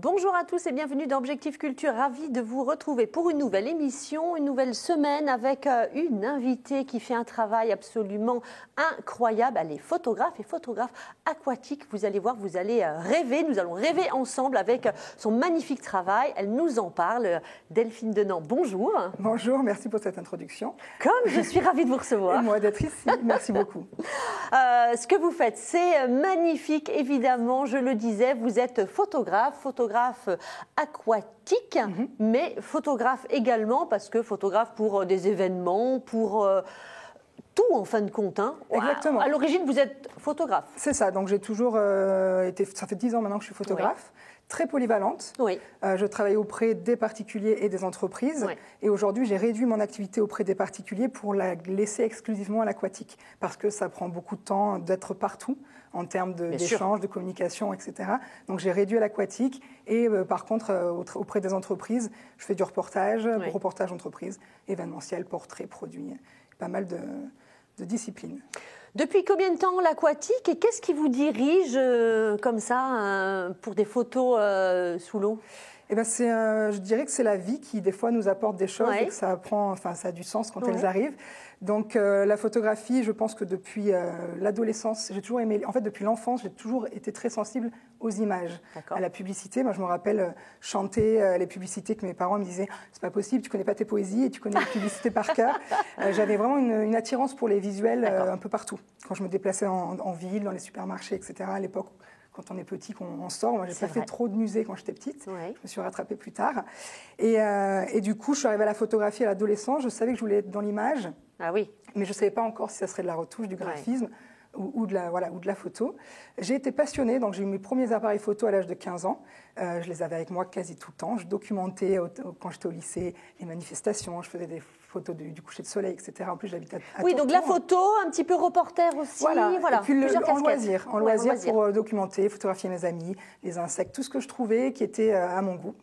Bonjour à tous et bienvenue dans Objectif Culture. Ravi de vous retrouver pour une nouvelle émission, une nouvelle semaine avec une invitée qui fait un travail absolument incroyable. Elle est photographe et photographe aquatique. Vous allez voir, vous allez rêver. Nous allons rêver ensemble avec son magnifique travail. Elle nous en parle. Delphine Denant, bonjour. Bonjour, merci pour cette introduction. Comme je suis ravie de vous recevoir. Et moi d'être ici, merci beaucoup. Ce que vous faites, c'est magnifique, évidemment. Je le disais, vous êtes photographe aquatique, mais photographe également, parce que photographe pour des événements, pour tout en fin de compte. Hein. Exactement. À l'origine, vous êtes photographe. C'est ça, donc j'ai toujours été, ça fait 10 ans maintenant que je suis photographe. Oui. Très polyvalente. Oui. Je travaille auprès des particuliers et des entreprises. Oui. Et aujourd'hui, j'ai réduit mon activité auprès des particuliers pour la laisser exclusivement à l'aquatique. Parce que ça prend beaucoup de temps d'être partout en termes d'échanges, de communication, etc. Donc j'ai réduit à l'aquatique. Et par contre, auprès des entreprises, je fais du reportage, reportage entreprise, événementiel, portrait, produit. Pas mal de disciplines. Depuis combien de temps l'aquatique et qu'est-ce qui vous dirige comme ça pour des photos sous l'eau ? Eh ben je dirais que c'est la vie qui, des fois, nous apporte des choses et que ça a du sens quand elles arrivent. Donc, la photographie, je pense que depuis l'adolescence, j'ai toujours aimé... En fait, depuis l'enfance, j'ai toujours été très sensible aux images, à la publicité. Moi, je me rappelle chanter les publicités que mes parents me disaient « C'est pas possible, tu connais pas tes poésies et tu connais les publicités par cœur. » J'avais vraiment une attirance pour les visuels un peu partout. Quand je me déplaçais en ville, dans les supermarchés, etc., à l'époque... Quand on est petit, qu'on sort. Moi, je n'ai pas fait trop de musées quand j'étais petite. Ouais. Je me suis rattrapée plus tard. Et du coup, je suis arrivée à la photographie à l'adolescence. Je savais que je voulais être dans l'image. Ah oui. Mais je ne savais pas encore si ça serait de la retouche, du graphisme ou de la photo. J'ai été passionnée. Donc, j'ai eu mes premiers appareils photo à l'âge de 15 ans. Je les avais avec moi quasi tout le temps. Je documentais, quand j'étais au lycée, les manifestations. Je faisais des photos du coucher de soleil, etc. En plus, j'habitais à oui, donc la photo, un petit peu reporter aussi. Voilà. Et puis en loisir pour documenter, documenter, photographier mes amis, les insectes, tout ce que je trouvais qui était à mon goût.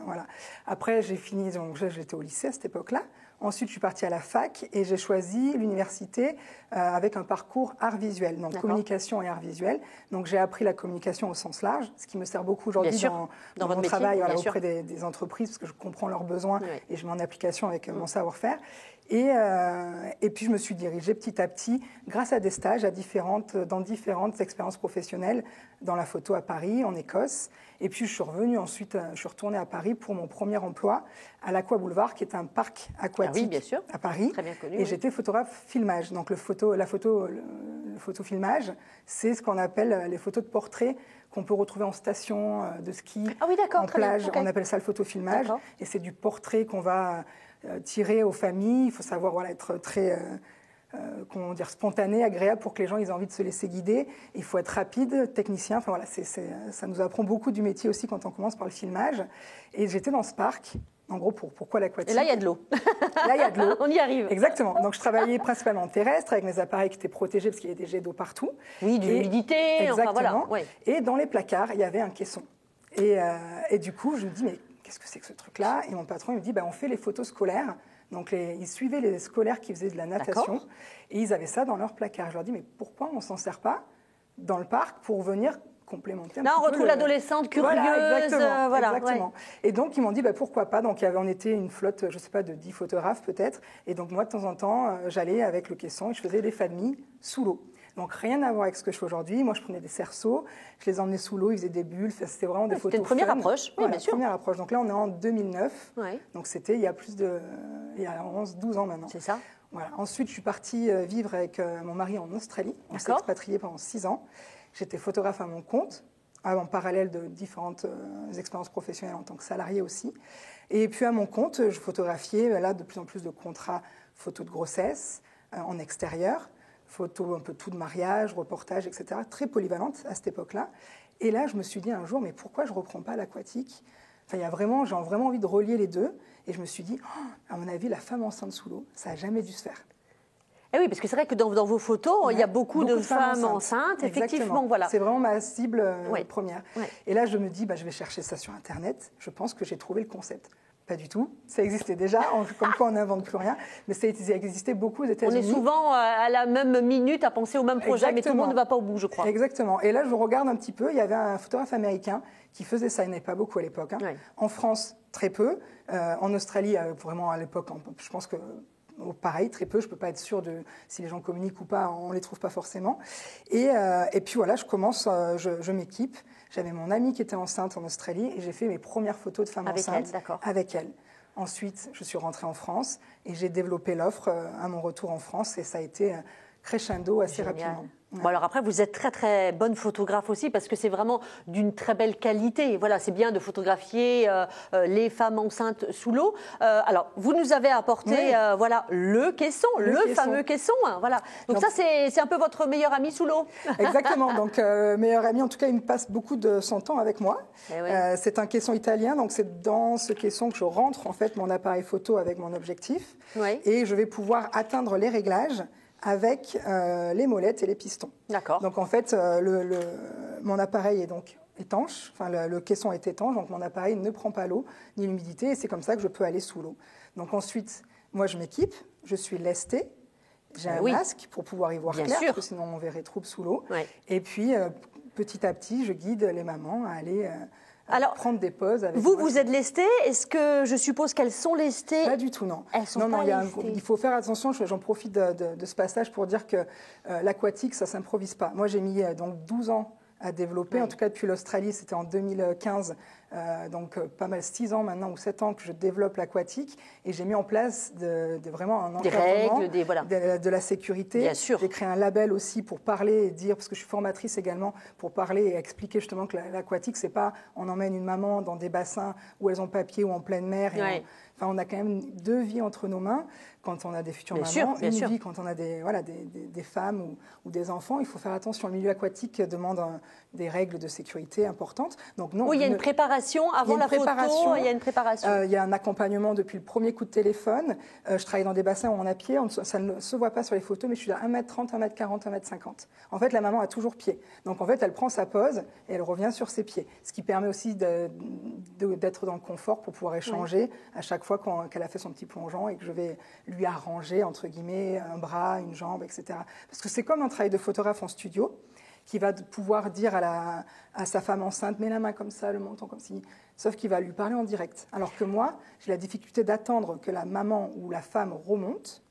Voilà. Après, j'ai fini, donc j'étais au lycée à cette époque-là. Ensuite, je suis partie à la fac et j'ai choisi l'université avec un parcours art visuel, donc communication et art visuel. Donc, j'ai appris la communication au sens large, ce qui me sert beaucoup aujourd'hui dans mon travail auprès des entreprises, parce que je comprends leurs besoins et je mets en application avec mon savoir-faire. Et puis, je me suis dirigée petit à petit, grâce à des stages dans différentes expériences professionnelles, dans la photo à Paris, en Écosse. Et puis, je suis revenue ensuite, je suis retournée à Paris pour mon premier emploi à l'Aqua Boulevard, qui est un parc aquatique à Paris. Très bien connu, et j'étais photographe filmage. Donc, le photofilmage, c'est ce qu'on appelle les photos de portrait qu'on peut retrouver en station de ski, en plage. On appelle ça le photofilmage. Et c'est du portrait qu'on va tirer aux familles. Il faut savoir être très... spontané, agréable pour que les gens aient envie de se laisser guider. Il faut être rapide, technicien. Enfin, voilà, ça nous apprend beaucoup du métier aussi quand on commence par le filmage. Et j'étais dans ce parc. En gros, pourquoi l'aquatique ? Et là, il y a de l'eau. Là, il y a de l'eau. On y arrive. Exactement. Donc, je travaillais principalement terrestre avec mes appareils qui étaient protégés parce qu'il y avait des jets d'eau partout. Oui, de l'humidité. Exactement. Enfin, voilà. Et dans les placards, il y avait un caisson. Et du coup, je me dis, mais qu'est-ce que c'est que ce truc-là ? Et mon patron, il me dit, on fait les photos scolaires. Donc, ils suivaient les scolaires qui faisaient de la natation et ils avaient ça dans leur placard. Je leur dis, mais pourquoi on ne s'en sert pas dans le parc pour venir complémenter un Là, petit on retrouve l'adolescente curieuse. Exactement. Et donc, ils m'ont dit, pourquoi pas. Donc, on était une flotte, je ne sais pas, de 10 photographes peut-être. Et donc, moi, de temps en temps, j'allais avec le caisson et je faisais des familles sous l'eau. Donc, rien à voir avec ce que je fais aujourd'hui. Moi, je prenais des cerceaux, je les emmenais sous l'eau, ils faisaient des bulles. C'était vraiment des photos. C'était une première approche, oui, bien sûr. Première approche. Donc là, on est en 2009. Donc, c'était il y a 12 ans maintenant. C'est ça. Voilà. Ensuite, je suis partie vivre avec mon mari en Australie. On s'est expatriés pendant 6 ans. J'étais photographe à mon compte, en parallèle de différentes expériences professionnelles en tant que salarié aussi. Et puis, à mon compte, je photographiais là de plus en plus de contrats photos de grossesse en extérieur. Photos un peu tout de mariage, reportage, etc. Très polyvalente à cette époque-là. Et là, je me suis dit un jour, mais pourquoi je ne reprends pas l'aquatique ? Enfin, j'ai vraiment envie de relier les deux. Et je me suis dit, à mon avis, la femme enceinte sous l'eau, ça n'a jamais dû se faire. Et oui, parce que c'est vrai que dans vos photos, il y a beaucoup de femmes enceintes. Effectivement, voilà. C'est vraiment ma cible première. Et là, je me dis, je vais chercher ça sur Internet. Je pense que j'ai trouvé le concept. Pas du tout. Ça existait déjà, comme quoi on n'invente plus rien. Mais ça existait beaucoup aux États-Unis. On est souvent à la même minute à penser au même projet, mais tout le monde ne va pas au bout, je crois. Exactement. Et là, je regarde un petit peu. Il y avait un photographe américain qui faisait ça. Il n'y en avait pas beaucoup à l'époque. Hein. Ouais. En France, très peu. En Australie, vraiment à l'époque, je pense que pareil, très peu. Je ne peux pas être sûre de si les gens communiquent ou pas. On ne les trouve pas forcément. Et puis voilà, je commence, je m'équipe. J'avais mon amie qui était enceinte en Australie et j'ai fait mes premières photos de femme enceinte avec elle. Ensuite, je suis rentrée en France et j'ai développé l'offre à mon retour en France et ça a été crescendo assez rapidement. Ouais. Bon, alors après, vous êtes très très bonne photographe aussi parce que c'est vraiment d'une très belle qualité. Voilà, c'est bien de photographier les femmes enceintes sous l'eau. Alors, vous nous avez apporté voilà, le caisson, le fameux caisson. Hein, voilà. Donc ça, c'est un peu votre meilleur ami sous l'eau. Exactement. Donc, meilleur ami, en tout cas, il me passe beaucoup de son temps avec moi. C'est un caisson italien. Donc, c'est dans ce caisson que je rentre en fait mon appareil photo avec mon objectif. Et je vais pouvoir atteindre les réglages avec les molettes et les pistons. D'accord. Donc en fait, mon appareil est donc étanche, enfin le caisson est étanche, donc mon appareil ne prend pas l'eau ni l'humidité et c'est comme ça que je peux aller sous l'eau. Donc ensuite, moi je m'équipe, je suis lestée, j'ai un masque pour pouvoir y voir clair, parce que sinon on verrait trouble sous l'eau. Et puis petit à petit, je guide les mamans à aller... Alors, prendre des pauses avec vous êtes lestée. Est-ce que je suppose qu'elles sont lestées? Pas du tout, non. Elles sont pas lestées. Il faut faire attention. J'en profite de ce passage pour dire que l'aquatique, ça s'improvise pas. Moi, j'ai mis donc 12 ans à développer. En tout cas, depuis l'Australie, c'était en 2015. Donc, pas mal 6 ans maintenant ou 7 ans que je développe l'aquatique. Et j'ai mis en place vraiment un encadrement de la sécurité. Bien sûr. J'ai créé un label aussi pour parler et dire, parce que je suis formatrice également, pour parler et expliquer justement que l'aquatique, c'est pas on emmène une maman dans des bassins où elles ont papier ou en pleine mer. Et on a quand même 2 vies entre nos mains quand on a des futures mamans, une vie quand on a des femmes ou des enfants. Il faut faire attention. Le milieu aquatique demande des règles de sécurité importantes. Donc non. Oui, il y a une préparation avant la photo. Il y a une préparation. Il y a un accompagnement depuis le premier coup de téléphone. Je travaille dans des bassins où on a pied. Ça ne se voit pas sur les photos, mais je suis à 1m30, 1m40, 1m50. En fait, la maman a toujours pied. Donc en fait, elle prend sa pose et elle revient sur ses pieds. Ce qui permet aussi d'être dans le confort pour pouvoir échanger à chaque fois qu'elle a fait son petit plongeon et que je vais lui arranger, entre guillemets, un bras, une jambe, etc. Parce que c'est comme un travail de photographe en studio qui va pouvoir dire à sa femme enceinte, mets la main comme ça, le menton comme ci, sauf qu'il va lui parler en direct. Alors que moi, j'ai la difficulté d'attendre que la maman ou la femme remonte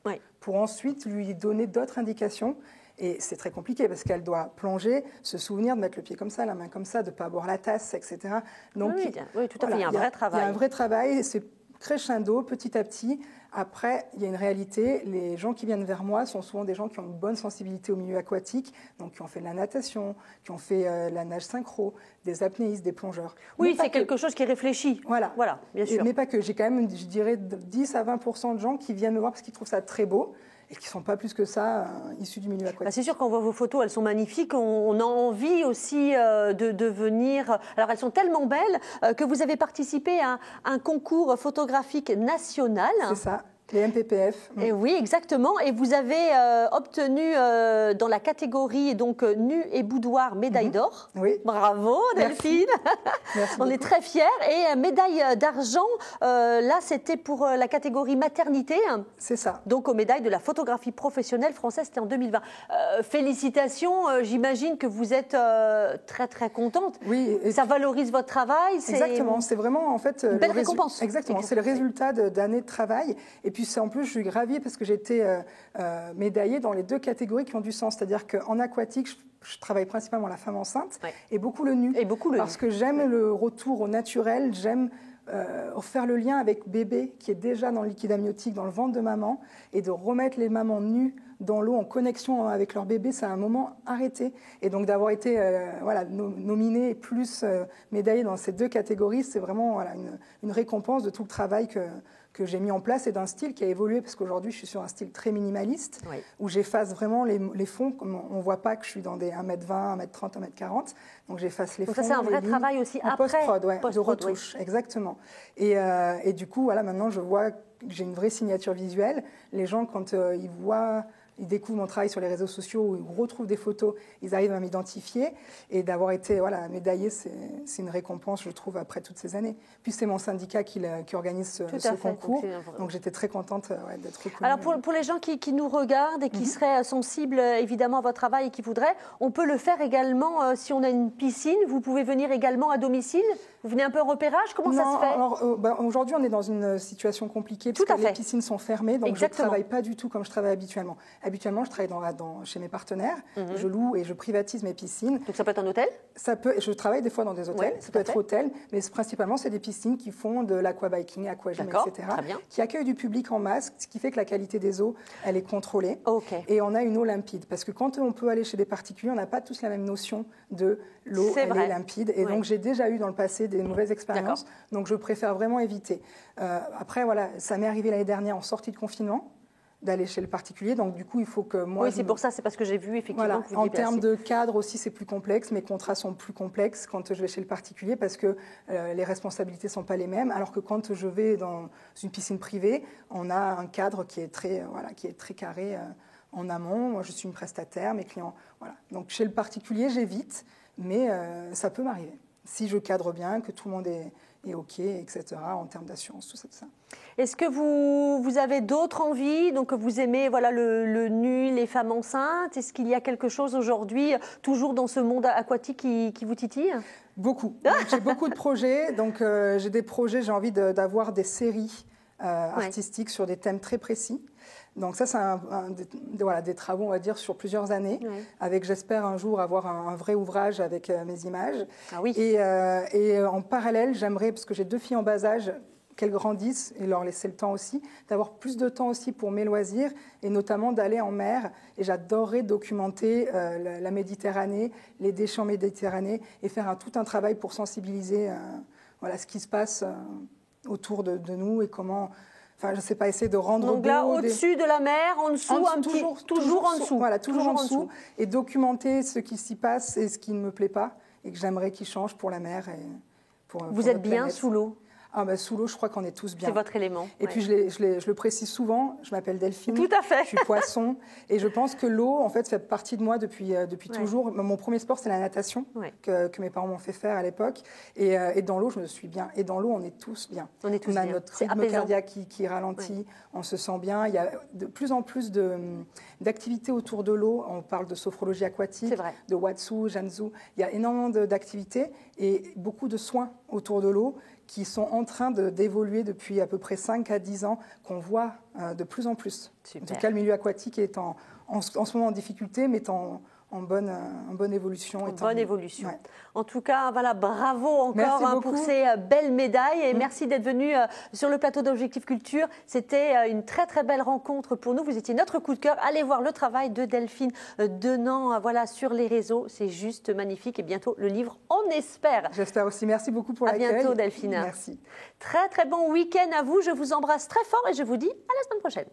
pour ensuite lui donner d'autres indications. Et c'est très compliqué parce qu'elle doit plonger, se souvenir de mettre le pied comme ça, la main comme ça, de ne pas boire la tasse, etc. Donc, oui, tout à fait, il y a un vrai travail. Il y a un vrai travail, c'est crescendo, petit à petit. Après, il y a une réalité, les gens qui viennent vers moi sont souvent des gens qui ont une bonne sensibilité au milieu aquatique, donc qui ont fait de la natation, qui ont fait la nage synchro, des apnéistes, des plongeurs. Oui, c'est quelque chose qui est réfléchi. Voilà, bien sûr. Mais pas que. J'ai quand même, je dirais, 10 à 20% de gens qui viennent me voir parce qu'ils trouvent ça très beau et qui ne sont pas plus que ça issus du milieu aquatique. C'est sûr, quand on voit vos photos, elles sont magnifiques. On a envie aussi de venir... Alors, elles sont tellement belles que vous avez participé à un concours photographique national. C'est ça. Les MPPF. Et oui, exactement. Et vous avez obtenu dans la catégorie donc nu et boudoir médaille d'or. Oui. Bravo Delphine. Merci On est très fiers. Et médaille d'argent, là c'était pour la catégorie maternité. C'est ça. Donc aux médailles de la photographie professionnelle française, c'était en 2020. Félicitations, j'imagine que vous êtes très très contente. Oui. Ça valorise votre travail. Exactement. C'est vraiment en fait une belle récompense. Exactement. C'est le résultat d'années de travail. Et puis en plus, je suis ravie parce que j'ai été médaillée dans les 2 catégories qui ont du sens. C'est-à-dire qu'en aquatique, je travaille principalement la femme enceinte et beaucoup le nu. Parce que j'aime le retour au naturel, j'aime faire le lien avec bébé qui est déjà dans le liquide amniotique, dans le ventre de maman, et de remettre les mamans nues dans l'eau en connexion avec leur bébé, c'est un moment arrêté. Et donc d'avoir été nominée et plus médaillée dans ces 2 catégories, c'est vraiment une récompense de tout le travail que j'ai mis en place et d'un style qui a évolué, parce qu'aujourd'hui, je suis sur un style très minimaliste, où j'efface vraiment les fonds. On ne voit pas que je suis dans des 1m20, 1m30, 1m40. Donc, j'efface les fonds. Donc, ça, c'est un vrai travail aussi en après. Post-prod, de retouche, exactement. Et du coup, voilà, maintenant, je vois que j'ai une vraie signature visuelle. Les gens, quand ils voient ils découvrent mon travail sur les réseaux sociaux, où ils retrouvent des photos, ils arrivent à m'identifier. Et d'avoir été médaillée, c'est une récompense, je trouve, après toutes ces années. Puis c'est mon syndicat qui organise ce concours. Donc j'étais très contente d'être reconnue. Alors pour les gens qui nous regardent et qui seraient sensibles évidemment à votre travail et qui voudraient, on peut le faire également si on a une piscine. Vous pouvez venir également à domicile. Vous venez un peu en repérage. Comment ça se fait? Alors aujourd'hui, on est dans une situation compliquée parce que les piscines sont fermées. Donc je ne travaille pas du tout comme je travaille habituellement. Habituellement, je travaille chez mes partenaires. Je loue et je privatise mes piscines. Donc ça peut être un hôtel? Je travaille des fois dans des hôtels. Ça peut être hôtel, mais principalement, c'est des piscines qui font de l'aquabiking, aquagym, etc. Qui accueillent du public en masse, ce qui fait que la qualité des eaux, elle est contrôlée. Et on a une eau limpide. Parce que quand on peut aller chez des particuliers, on n'a pas tous la même notion de l'eau, elle est limpide. Et donc, j'ai déjà eu dans le passé des mauvaises expériences. Donc, je préfère vraiment éviter. Après, voilà, ça m'est arrivé l'année dernière en sortie de confinement d'aller chez le particulier. Donc, du coup, il faut que moi... Oui, c'est pour ça, c'est parce que j'ai vu, effectivement, voilà. que vous En termes de cadre aussi, c'est plus complexe. Mes contrats sont plus complexes quand je vais chez le particulier parce que les responsabilités ne sont pas les mêmes. Alors que quand je vais dans une piscine privée, on a un cadre qui est très carré en amont. Moi, je suis une prestataire, mes clients... Voilà. Donc, chez le particulier, j'évite, mais ça peut m'arriver. Si je cadre bien, que tout le monde est OK, etc., en termes d'assurance, tout ça. Est-ce que vous avez d'autres envies? Donc, vous aimez le nu, les femmes enceintes. Est-ce qu'il y a quelque chose aujourd'hui, toujours dans ce monde aquatique, qui vous titille? Beaucoup. J'ai beaucoup de projets. Donc, j'ai des projets, j'ai envie d'avoir des séries artistiques sur des thèmes très précis. Donc ça, c'est des travaux, on va dire, sur plusieurs années, avec, j'espère, un jour avoir un vrai ouvrage avec mes images. Ah oui. Et en parallèle, j'aimerais, parce que j'ai 2 filles en bas âge, qu'elles grandissent et leur laisser le temps aussi, d'avoir plus de temps aussi pour mes loisirs et notamment d'aller en mer. Et j'adorerais documenter la Méditerranée, les déchets en Méditerranée et faire tout un travail pour sensibiliser ce qui se passe autour de nous et comment... Enfin, je ne sais pas, essayer de rendre donc là, au-dessus de la mer, en dessous, toujours en dessous. Voilà, toujours en dessous. Et documenter ce qui s'y passe et ce qui ne me plaît pas et que j'aimerais qu'il change pour la mer et Vous êtes bien sous l'eau? Sous l'eau, je crois qu'on est tous bien. C'est votre élément. Et puis, je le précise souvent, je m'appelle Delphine. Tout à fait. Je suis poisson. Et je pense que l'eau, en fait, fait partie de moi depuis toujours. Mon premier sport, c'est la natation, que mes parents m'ont fait faire à l'époque. Et dans l'eau, je me suis bien. Et dans l'eau, on est tous bien. On est tous bien. On a notre rythme cardiaque qui ralentit. On se sent bien. Il y a de plus en plus d'activités autour de l'eau. On parle de sophrologie aquatique, de Watsu, Janzu. Il y a énormément d'activités et beaucoup de soins autour de l'eau qui sont en train d'évoluer depuis à peu près 5 à 10 ans, qu'on voit de plus en plus. Super. En tout cas, le milieu aquatique est en ce moment en difficulté, mais en bonne évolution. Bonne évolution. Ouais. En tout cas, bravo encore pour ces belles médailles et merci d'être venu sur le plateau d'Objectif Culture. C'était une très très belle rencontre pour nous. Vous étiez notre coup de cœur. Allez voir le travail de Delphine Denand sur les réseaux. C'est juste magnifique et bientôt le livre, on espère. J'espère aussi. Merci beaucoup pour l'accueil. À bientôt Delphine. Merci. Très très bon week-end à vous. Je vous embrasse très fort et je vous dis à la semaine prochaine.